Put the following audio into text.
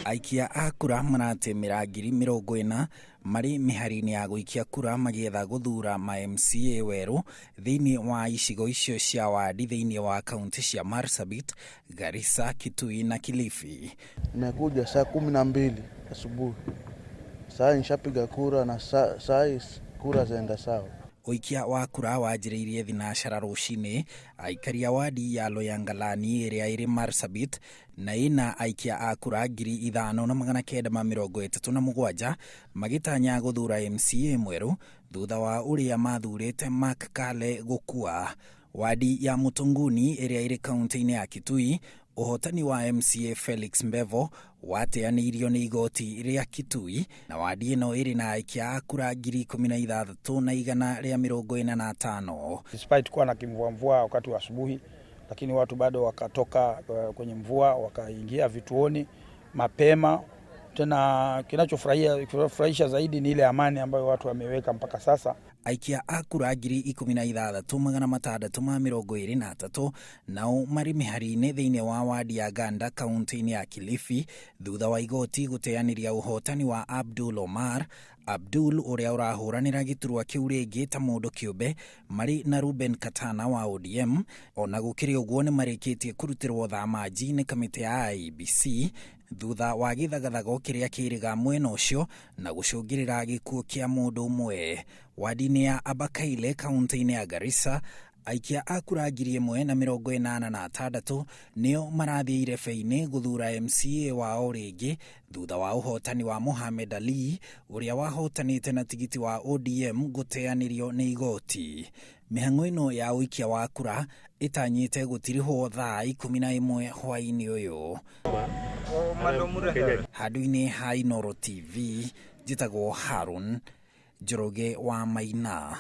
Aikia a kura maratemera ngiri 40 mari mihari-ini ya guikia kura magietha guthura ma MCA weru thiinii wa icigo icio cia wadi thiinii wa kaunti cia Marsabit, Garissa, Kitui na Kilifi. Nimekuja saa 12 asubuhi. Saa nishapiga kura na saa kura zaenda sawa. Uikia wa kura wanjiriirie thinacara ruucini, aikaria wadi ya Loyangalani iria iri Marsabit na ina aikia a kura 5,937 magitanya guthura MCA mweru thutha wa uria mathurite Abakaile gukua. Wadi ya Mutonguni iria iri kaunti-ini ya Kitui, uhotani wa MCA Felix Mbevo wateanirio ni igoti ria Kitui, na wadi ino iri na aikia a kura 16,145. Despite kuwa na kimvua wakati wa asubuhi, lakini watu bado wakatoka kwenye mvua wakaingia vituoni mapema. Tena kinachofurahisha zaidi ni ile amani ambayo watu wameweka mpaka sasa. Aikia a kura 16,623 nao mari mihari-ini thiinii wa wadi ya Ganda kaunti-ini ya Kilifi thutha wa igoti guteaniria uhotani wa Abdul Omar Abdul uria urahuranira giturwa kiu ringi ta mundu kiumbe mari na Ruben Katana wa ODM. Ona gukiri uguo ni marikitie kurutirwo thamaji ni kamiti ya IEBC thutha wa githagathago kiria kiriga mwena ucio na gucungirira gikuo kia mundu umwe. Wadi-ini ya Abakaile kaunti-ini ya Garissa, aikia a kura 1,086 nio marathie irebe-ini guthura MCA wao ringi thutha wa uhotani wa Mohamed Ali uria wahotanite na tigiti wa ODM guteanirio ni igoti. Mihang'o ino ya uikia wa kura itanyite gutirihwo thaa 11 hwaini uyu. Handu-ini ha Inooro TV, njitagwo Harun Njoroge wa Maina.